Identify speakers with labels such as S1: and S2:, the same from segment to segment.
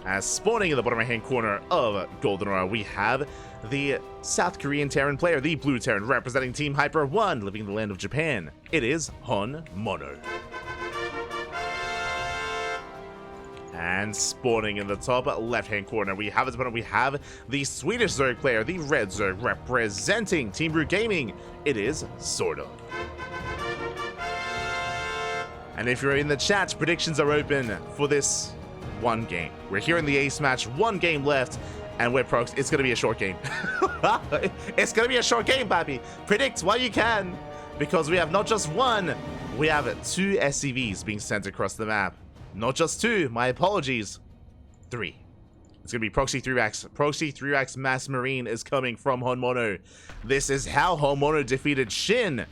S1: As spawning in the bottom right-hand corner of Golden Aura, we have the South Korean Terran player, the Blue Terran, representing Team Hyper 1, living in the land of Japan. It is HonMonO. And spawning in the top left-hand corner, we have the Swedish Zerg player, the Red Zerg, representing Team Brute Gaming. It is SortOf. And if you're in the chat, predictions are open for this one game. We're here in the ace match, one game left, and we're prox. It's gonna be a short game. It's gonna be a short game, baby. Predict while you can, because we have not just one, we have 2 SCVs being sent across the map. Not just 2, my apologies. 3. It's gonna be Proxy 3-Rax. Proxy 3-Rax Mass Marine is coming from HonMonO. This is how HonMonO defeated Shin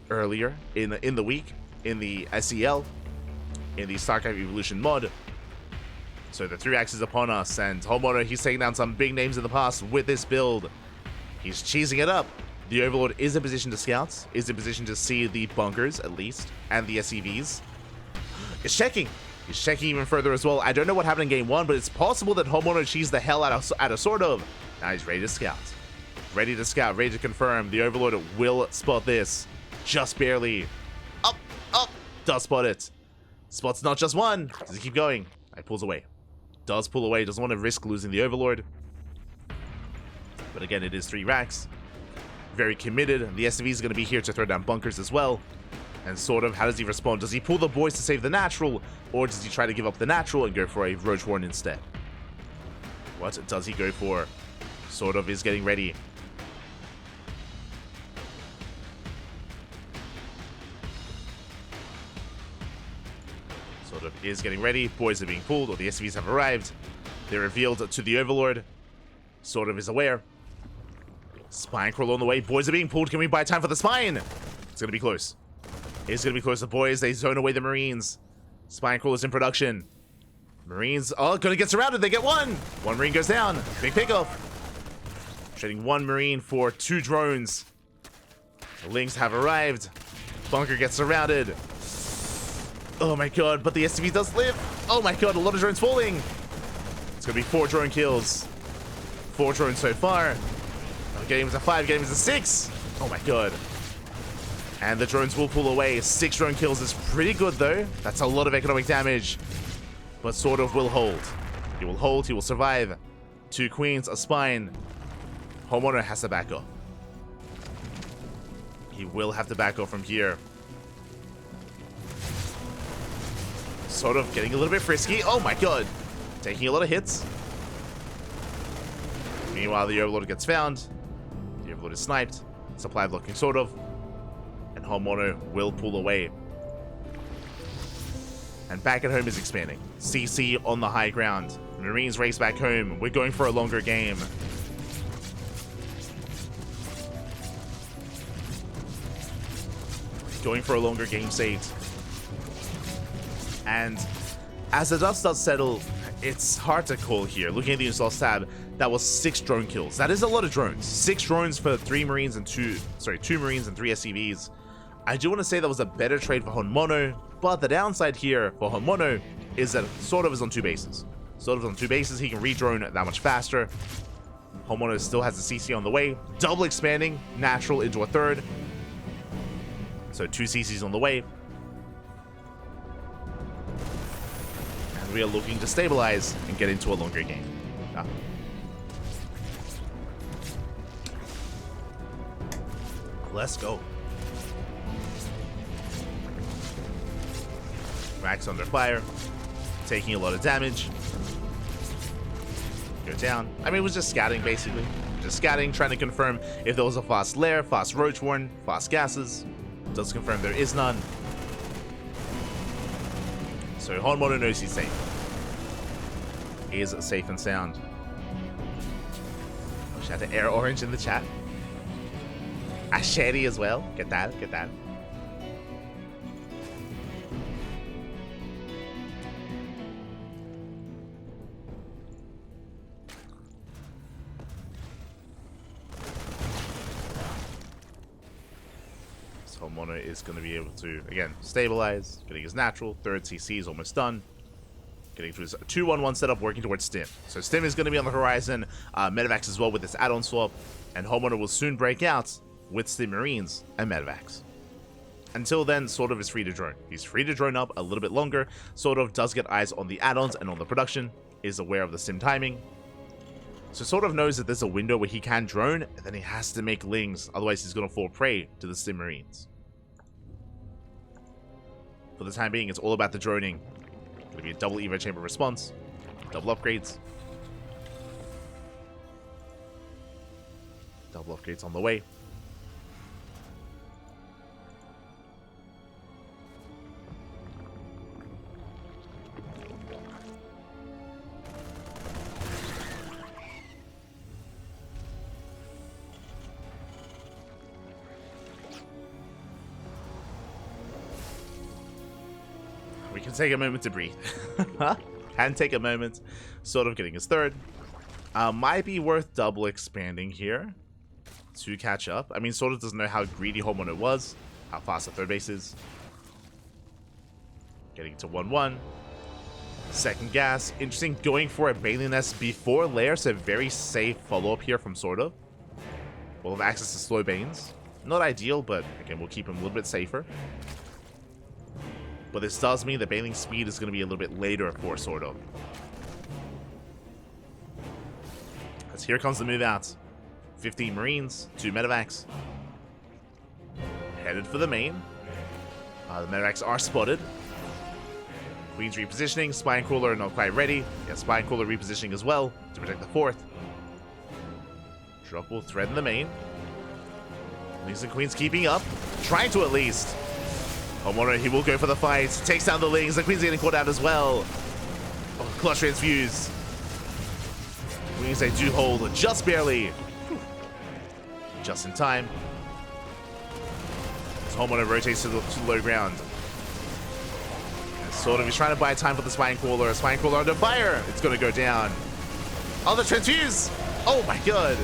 S1: earlier in the week in the SEL, in the StarCraft Evolution mod. So the 3-Rax is upon us, and HonMonO, he's taken down some big names in the past with this build. He's cheesing it up. The Overlord is in position to scout, is in position to see the bunkers, at least, and the SCVs. He's checking. He's checking even further as well. I don't know what happened in game 1, but it's possible that HonMonO cheesed the hell out of SortOf. Now he's ready to scout. Ready to scout, ready to confirm. The Overlord will spot this. Just barely. Up. Does spot it. Spots not just one. Does he keep going? He pulls away. Does pull away, doesn't want to risk losing the Overlord. But again, it is 3-Rax. Very committed. The SCV is going to be here to throw down bunkers as well. And SortOf, how does he respond? Does he pull the boys to save the natural? Or does he try to give up the natural and go for a Roach Warren instead? What does he go for? SortOf is getting ready. SortOf is getting ready. Boys are being pulled, or the SCVs have arrived. They're revealed to the Overlord. SortOf is aware. Spine crawl on the way. Boys are being pulled. Can we buy time for the spine? It's going to be close. It's going to be close. The boys, they zone away the Marines. Spine crawl is in production. Marines, going to get surrounded. They get one. One Marine goes down. Big pickoff. Trading 1 Marine for 2 drones. The Lings have arrived. Bunker gets surrounded. Oh my god, but the SCV does live. Oh my god, a lot of drones falling. It's going to be 4 drone kills. 4 drones so far. Game is a 5, game is a 6. Oh my god. And the drones will pull away. 6 drone kills is pretty good though. That's a lot of economic damage. But SortOf will hold. He will hold, he will survive. 2 queens, a spine. HonMonO has to back off. He will have to back off from here. SortOf getting a little bit frisky. Oh my god. Taking a lot of hits. Meanwhile, the Overlord gets found. The Overlord is sniped. Supply blocking SortOf. And HonMonO will pull away. And back at home is expanding. CC on the high ground. Marines race back home. We're going for a longer game. Going for a longer game state. And as the dust does settle, it's hard to call here. Looking at the install tab, that was 6 drone kills. That is a lot of drones. 6 drones for 2 Marines and 3 SCVs. I do want to say that was a better trade for HonMonO, but the downside here for HonMonO is that SortOf is on 2 bases. SortOf is on 2 bases, he can re-drone that much faster. HonMonO still has the CC on the way. Double expanding, natural into a 3rd. So 2 CCs on the way. And we are looking to stabilize and get into a longer game. Let's go. Rax under fire, taking a lot of damage. Go down. I mean, it was just scouting, basically. Just scouting, trying to confirm if there was a fast lair, fast roach warren, fast gases. Does confirm there is none. So HonMonO knows he's safe. He is safe and sound. Oh, shout out to Air Orange in the chat. Asheri as well. Get that, get that. So HonMonO is going to be able to, again, stabilize, getting his natural. 3rd CC is almost done. Getting to his 2-1-1 setup, working towards Stim. So Stim is going to be on the horizon. Medevacs as well with this add-on swap. And HonMonO will soon break out with Stim Marines and Medevacs. Until then, SortOf is free to drone. He's free to drone up a little bit longer. SortOf does get eyes on the add-ons and on the production, is aware of the Stim timing. So SortOf knows that there's a window where he can drone, and then he has to make lings, otherwise he's going to fall prey to the Stim Marines. For the time being, it's all about the droning. Going to be a double Evo chamber response, double upgrades. Double upgrades on the way. We can take a moment to breathe. Can take a moment. SortOf getting his third. Might be worth double expanding here to catch up. I mean, SortOf doesn't know how greedy HonMonO was, how fast the third base is. Getting to 1-1. Second gas. Interesting, going for a Bailey Nest before lair, so very safe follow-up here from SortOf. We'll have access to slow Banes. Not ideal, but again, we'll keep him a little bit safer. But this does mean the bailing speed is going to be a little bit later for SortOf. As here comes the move out. 15 Marines, 2 Medevacs. Headed for the main. The Medevacs are spotted. Queen's repositioning. Spine Crawler not quite ready. Yeah, Spine Crawler repositioning as well to protect the fourth. Drop will thread in the main. Lings and Queens keeping up. Trying to at least. HonMonO, he will go for the fight. Takes down the Lings. The Queen's getting caught out as well. Oh, clutch transfuse. Wings, they do hold just barely. Whew. Just in time. As HonMonO rotates to the low ground. And SortOf, he's trying to buy time for the Spine Crawler. Spine Crawler under fire. It's going to go down. Oh, the transfuse. Oh my god.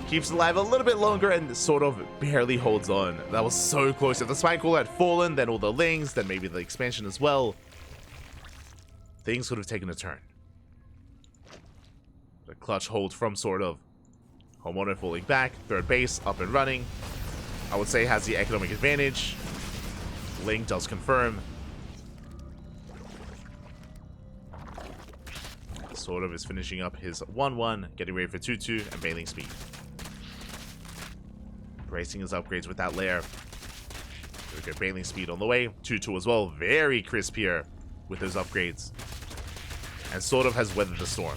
S1: Keeps alive a little bit longer and SortOf barely holds on. That was so close. If the Spine Crawler had fallen, then all the Lings, then maybe the expansion as well, things could have taken a turn. The clutch hold from SortOf. HonMonO falling back. Third base up and running. I would say has the economic advantage. Ling does confirm. SortOf is finishing up his 1-1, getting ready for 2-2 and bailing speed. Bracing his upgrades with that lair. We got bailing speed on the way. 2-2 as well. Very crisp here with those upgrades. And SortOf has weathered the storm.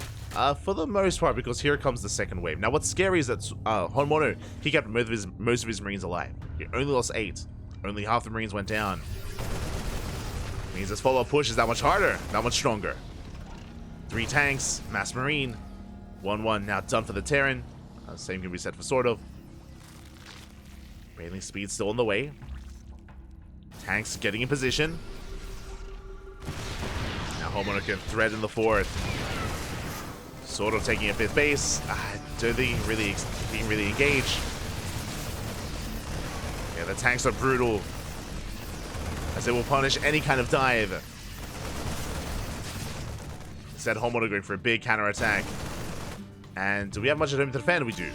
S1: For the most part, because here comes the second wave. Now, what's scary is that HonMonO, he kept most of his Marines alive. He only lost 8. Only half the Marines went down. Means this follow-up push is that much harder, that much stronger. 3 tanks, Mass Marine. 1-1 now done for the Terran. Same can be said for SortOf. Bailing speed still on the way. Tanks getting in position. Now HonMonO can thread in the fourth. SortOf taking a 5th base. I don't think he can really engage. Yeah, the tanks are brutal, as they will punish any kind of dive. Instead, HonMonO going for a big counterattack. And do we have much at home to defend? We do.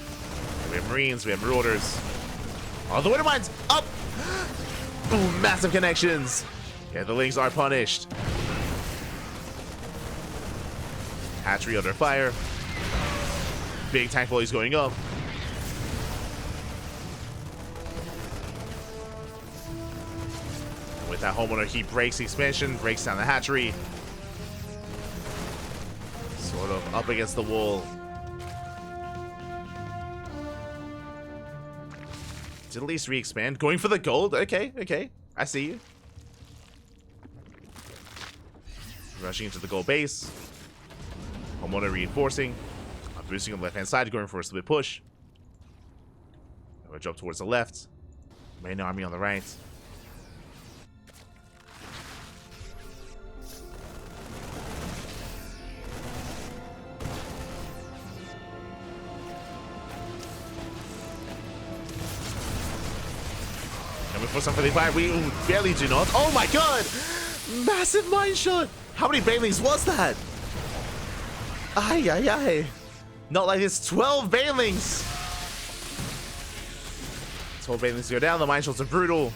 S1: We have Marines, we have Marauders. Oh, the Winter Mines up! Ooh, massive connections. Yeah, the Lings are punished. Hatchery under fire. Big tank volleys going up. With that HonMonO, he breaks the expansion, breaks down the hatchery. SortOf up against the wall. Did at least re-expand. Going for the gold. Okay, okay. I see you. Rushing into the gold base. HonMonO reinforcing. Boosting on the left-hand side, going for a split push. Now we drop towards the left. Main army on the right. And we force some for the fire. We barely do not. Oh my god! Massive mine shot! How many banelings was that? Ay, ay, ay. Not like this. 12 banelings. 12 banelings go down. The mine shots are brutal.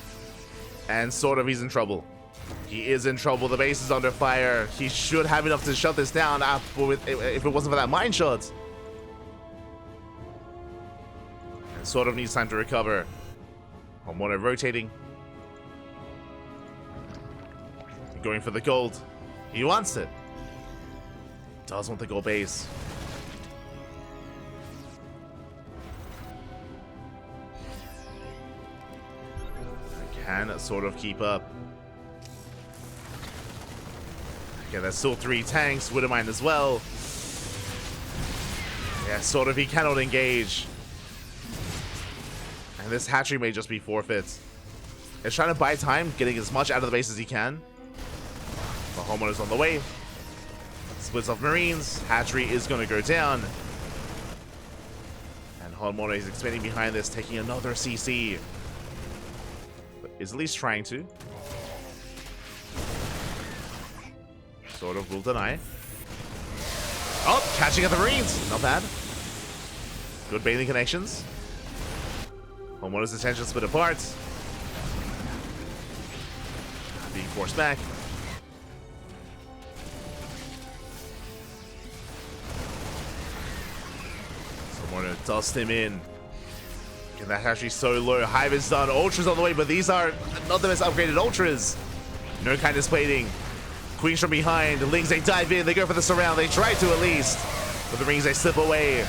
S1: And SortOf, he's in trouble. He is in trouble. The base is under fire. He should have enough to shut this down if it wasn't for that mine shot. And SortOf needs time to recover. HonMonO rotating. Going for the gold. He wants it. Does want the gold base. Can SortOf keep up. Okay, there's still 3 tanks. Widowmine as well. Yeah, SortOf, he cannot engage. And this hatchery may just be forfeit. He's trying to buy time, getting as much out of the base as he can. The HonMonO's on the way. Splits off Marines. Hatchery is going to go down. And HonMonO is expanding behind this, taking another CC. But is at least trying to. SortOf will deny. Oh, catching at the Marines. Not bad. Good bailing connections. HonMonO's attention split apart. Being forced back. HonMonO dust him in. And that's actually so low. Hive is done. Ultras on the way, but these are not the best upgraded Ultras. No kindness plating. Queens from behind. The Lings, they dive in. They go for the surround. They try to at least. But the Rings, they slip away.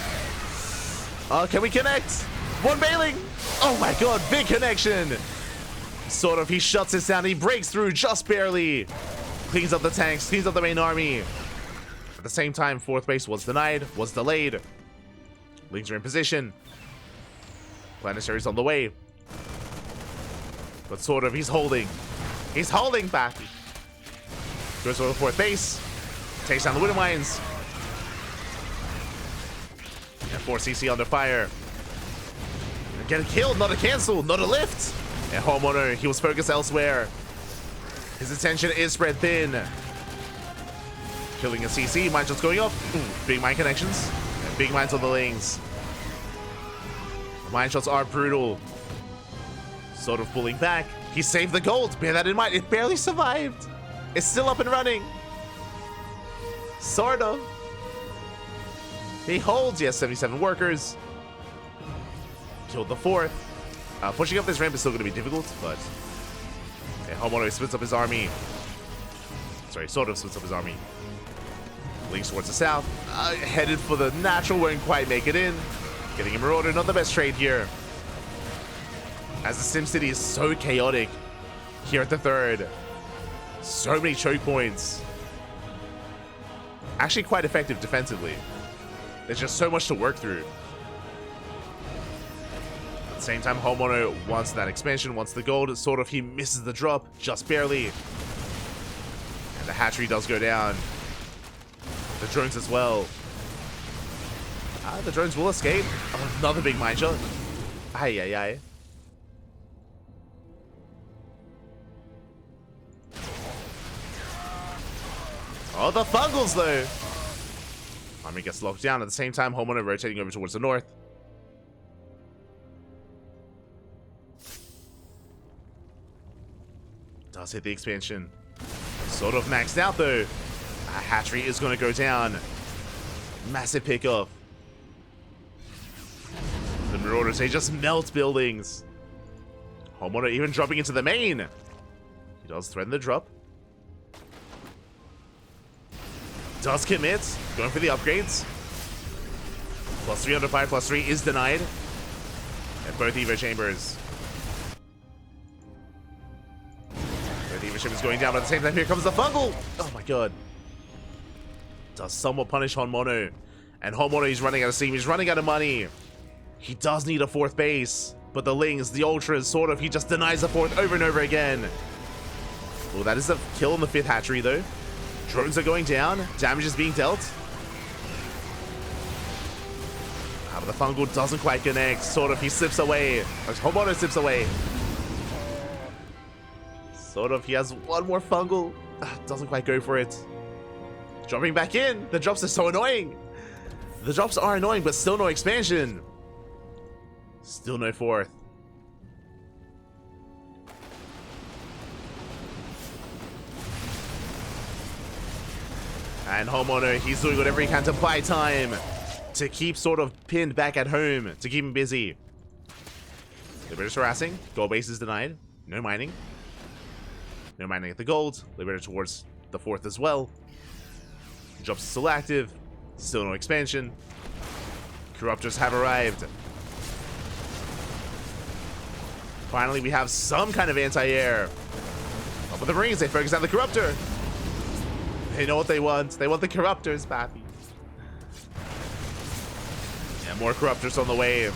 S1: Can we connect? One bailing. Oh my god, big connection. SortOf, he shuts this down. He breaks through just barely. Cleans up the tanks. Cleans up the main army. At the same time, 4th base was denied. Was delayed. Lings are in position. Planisfery's on the way. But SortOf, he's holding. He's holding back. Goes for the 4th base. Takes down the Widowmines. And 4 CC under fire. Get a kill, not a cancel, not a lift. And HonMonO, he was focused elsewhere. His attention is spread thin. Killing a CC, mine shots going off. Ooh, big mine connections. And big mines on the Lings. The mine shots are brutal. SortOf pulling back. He saved the gold. Bear that in mind. It barely survived. It's still up and running. SortOf. He holds. He has 77 workers. Killed the 4th. Pushing up this ramp is still going to be difficult, but HonMonO splits up his army. Sorry, SortOf splits up his army. Lings towards the south. Headed for the natural, won't quite make it in. Getting a Marauder, not the best trade here. As the SimCity is so chaotic here at the 3rd. So many choke points. Actually quite effective defensively. There's just so much to work through. At the same time, HonMonO wants that expansion, wants the gold. SortOf, he misses the drop, just barely. And the hatchery does go down. The drones as well. The drones will escape. Oh, another big mine shot. Ay, ay, ay. Oh, the fungals though. Army gets locked down. At the same time, HonMonO rotating over towards the north. Does hit the expansion. SortOf maxed out though. A hatchery is going to go down. Massive pickup. The Marauders, they just melt buildings. HonMonO even dropping into the main. He does threaten the drop. Does commit. Going for the upgrades. +3 under fire, +3 is denied. And both Evo chambers. Both Evo chambers going down, but at the same time, here comes the fungal. Oh my god. Does somewhat punish HonMonO. And HonMonO, he's running out of steam. He's running out of money. He does need a 4th base. But the Lings, the Ultras, SortOf, he just denies the 4th over and over again. Well, that is a kill on the 5th hatchery, though. Drones are going down. Damage is being dealt. But the fungal doesn't quite connect. SortOf, he slips away. HonMonO slips away. SortOf, he has one more fungal. Doesn't quite go for it. Dropping back in. The drops are so annoying. The drops are annoying, but still no expansion. Still no fourth. And HonMonO, he's doing whatever he can to buy time, to keep sort of pinned back at home, to keep him busy. Liberator's harassing. Gold base is denied. No mining. No mining at the gold. Liberator towards the fourth as well. Drops still active. Still no expansion. Corruptors have arrived. Finally, we have some kind of anti-air. Up with the Marines, they focus on the Corruptor. They know what they want. They want the Corruptors, pappy. Yeah, more Corruptors on the way.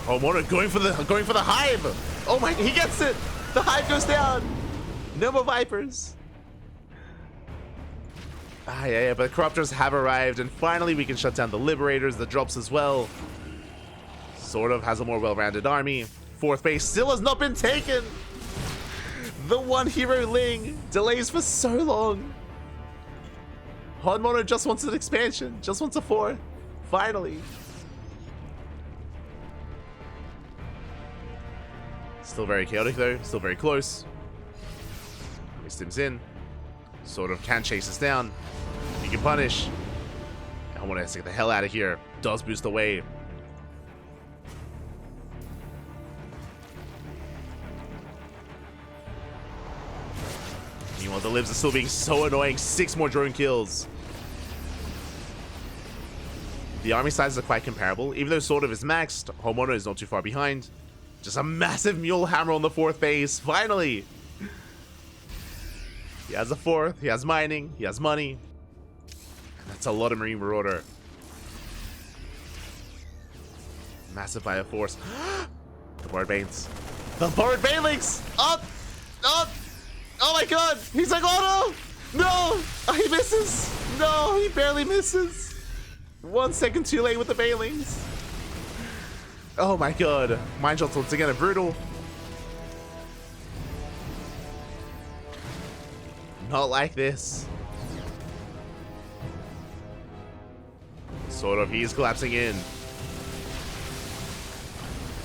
S1: HonMonO going for the Hive. Oh my, he gets it. The Hive goes down. No more Vipers. Yeah, but the Corruptors have arrived, and finally we can shut down the Liberators, the drops as well. SortOf has a more well-rounded army. Fourth base still has not been taken. The one hero Ling delays for so long. HonMonO just wants an expansion, just wants a fourth. Finally. Still very chaotic though, still very close. Stims in. SortOf can chase us down. He can punish. HonMonO has to get the hell out of here. Does boost away. Meanwhile, the libs are still being so annoying. 6 more drone kills. The army sizes are quite comparable. Even though SortOf is maxed, HonMonO is not too far behind. Just a massive mule hammer on the fourth base. Finally! He has a fourth. He has mining. He has money. That's a lot of Marine Marauder. Massive fire force. The Board Banes. The Board Banelings! Up! Up! Oh my god! He's like, oh no! No! He misses! No, he barely misses. 1 second too late with the Banelings. Oh my god. Mind shots once again are brutal. Not like this. SortOf, he is collapsing in.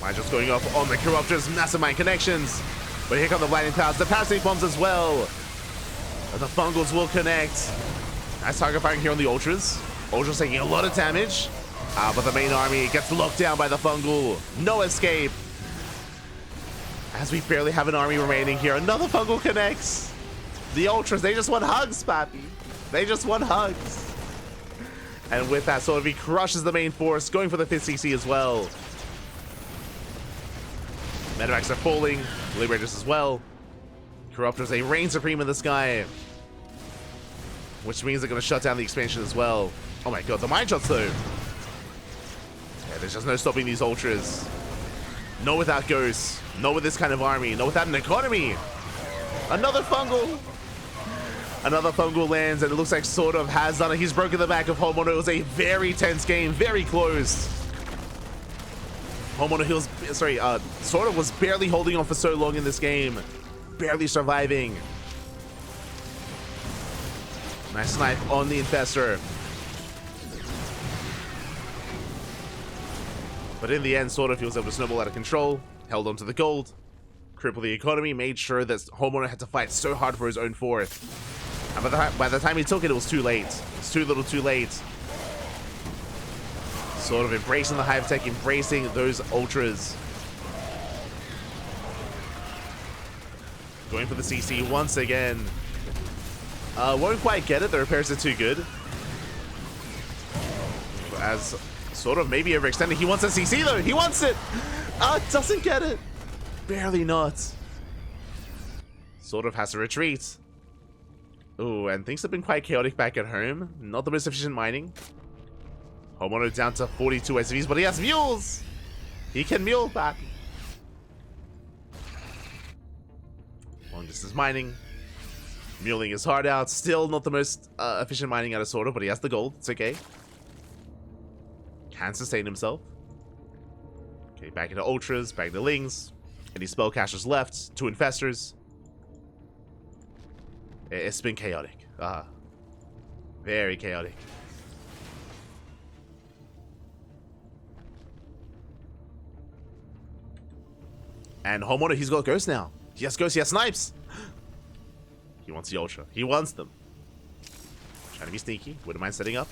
S1: Mind shots going off on the Corruptors. Massive mine connections. But here come the blinding clouds, the parasitic bombs as well. And the fungals will connect. Nice target firing here on the Ultras. Ultras taking a lot of damage. But the main army gets locked down by the fungal. No escape. As we barely have an army remaining here. Another fungal connects. The Ultras, they just want hugs, pappy. They just want hugs. And with that, SortOf, he crushes the main force, going for the 5th CC as well. Medevacs are falling. Liberators as well. Corruptors, they reign supreme in the sky. Which means they're going to shut down the expansion as well. Oh my god, the mine shots though. Yeah, there's just no stopping these Ultras. No without Ghosts. No with this kind of army. No without an economy. Another fungal. Another fungal lands, and it looks like SortOf has done it. He's broken the back of HonMonO. It was a very tense game. Very close. HonMonO heals, sorry, SortOf was barely holding on for so long in this game. Barely surviving. Nice snipe on the Infestor. But in the end, SortOf was able to snowball out of control, held onto the gold, crippled the economy, made sure that HonMonO had to fight so hard for his own fourth. And by the time he took it, it was too late. It was too little too late. SortOf embracing the Hive Tech, embracing those Ultras. Going for the CC once again. Won't quite get it, the repairs are too good. As SortOf maybe overextended. He wants a CC though, he wants it! Doesn't get it. Barely not. SortOf has to retreat. Ooh, and things have been quite chaotic back at home. Not the most efficient mining. HonMonO down to 42 SVs, but he has mules! He can mule back. Long distance mining. Muling his heart out. Still not the most efficient mining out of SortOf, but he has the gold. It's okay. Can sustain himself. Okay, back into Ultras, back into Lings. Any spellcasters left. 2 Infestors. It's been chaotic. Very chaotic. And HonMonO, he's got Ghost now. He has Ghost, he has Snipes. He wants the Ultra. He wants them. Trying to be sneaky. Wouldn't mind setting up.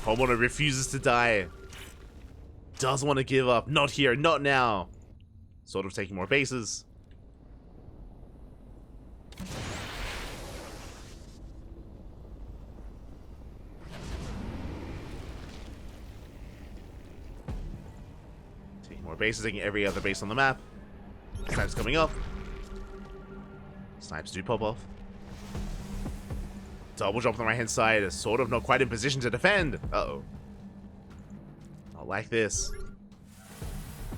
S1: HonMonO refuses to die. Doesn't want to give up. Not here, not now. Sort of taking more bases. Taking more bases, taking every other base on the map. Snipes coming up. Snipes do pop off. Double jump on the right hand side. Sort of not quite in position to defend. Uh-oh. Not like this.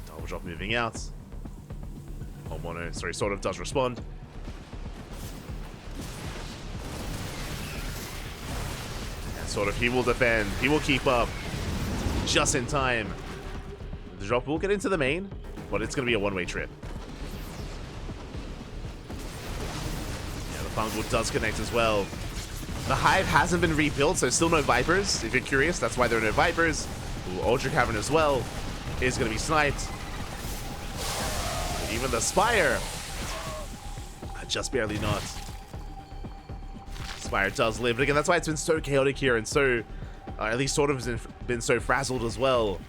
S1: Double drop moving out. HonMonO, sorry, Sort of does respond. And Sort of, he will defend. He will keep up. Just in time. The drop will get into the main, but it's going to be a one-way trip. Yeah, the Fungal does connect as well. The Hive hasn't been rebuilt, so still no Vipers. If you're curious, that's why there are no Vipers. Ooh, Ultra Cavern as well is going to be sniped. Even the Spire, just barely not. Spire does live, but again, that's why it's been so chaotic here, and so, at least Sort of has been so frazzled as well.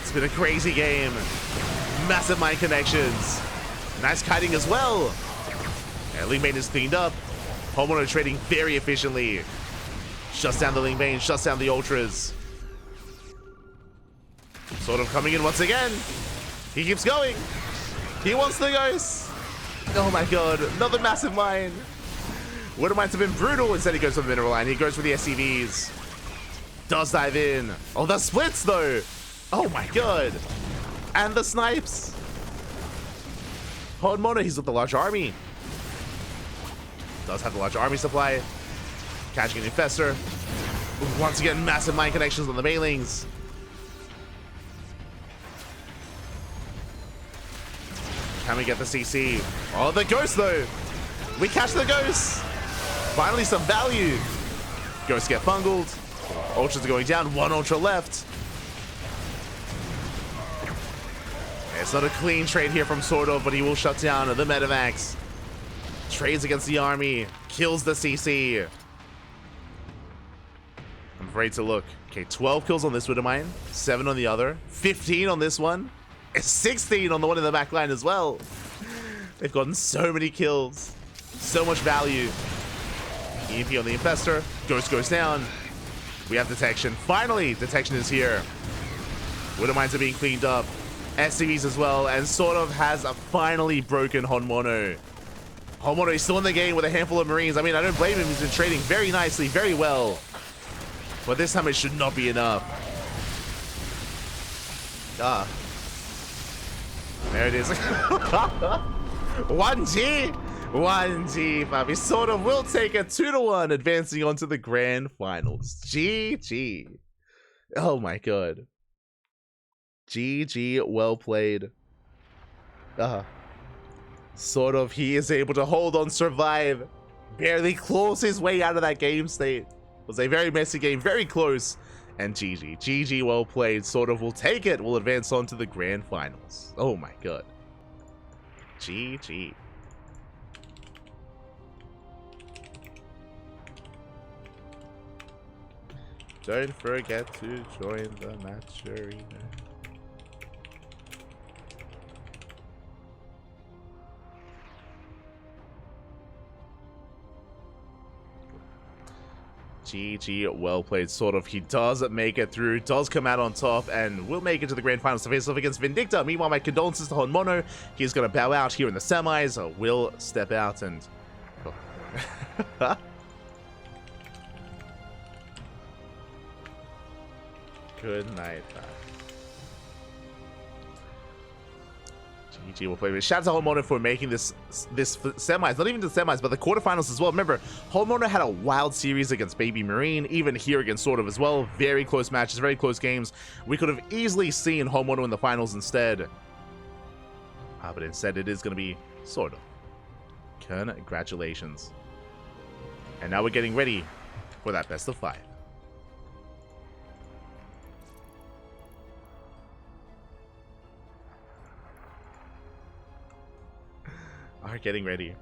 S1: It's been a crazy game. Massive mine connections. Nice kiting as well. And Link Main is cleaned up. HonMonO trading very efficiently. Shuts down the Link Main, shuts down the Ultras. Sort of coming in once again. He keeps going. He wants the Ghost. Oh my god, another massive mine. Would have might have been brutal. Instead he goes for the mineral line. He goes for the SCVs. Does dive in. Oh, the splits though. Oh my god. And the snipes. HonMonO, he's with the large army. Does have the large army supply. Catching an Infestor. Once again, massive mine connections on the Mailings. Can we get the CC? Oh, the Ghost though. We catch the Ghost. Finally some value. Ghosts get bungled. Ultras are going down. One Ultra left. It's not a clean trade here from SortOf, but he will shut down the Metavax. Trades against the army. Kills the CC. I'm afraid to look. Okay, 12 kills on this Widowmine. 7 on the other. 15 on this one. 16 on the one in the back line as well. They've gotten so many kills. So much value. EMP on the Infestor. Ghost goes down. We have detection. Finally, detection is here. Widowmines are being cleaned up. SCVs as well. And SortOf has finally broken HonMonO. HonMonO is still in the game with a handful of Marines. I mean, I don't blame him. He's been trading very nicely, very well. But this time it should not be enough. Ah. There it is. 1G! 1G, Fabi. SortOf will take a 2-1, advancing on to the grand finals. GG. Oh my god. GG, well played. SortOf, he is able to hold on, survive. Barely claws his way out of that game state. It was a very messy game, very close. And GG. GG, well played. SortOf will take it. Will advance on to the grand finals. Oh my god. GG. Don't forget to join the match arena. GG, well played. SortOf, he does make it through, does come out on top, and will make it to the grand finals to face off against Vindicta. Meanwhile, my condolences to HonMonO. He's going to bow out here in the semis, will step out and... Oh. Good night. GG will play. Shout out to HonMonO for making this semis, not even the semis, but the quarterfinals as well. Remember, HonMonO had a wild series against Baby Marine, even here against SortOf as well. Very close matches, very close games. We could have easily seen HonMonO in the finals instead. But instead, it is going to be SortOf. Congratulations. And now we're getting ready for that best of 5. Are getting ready.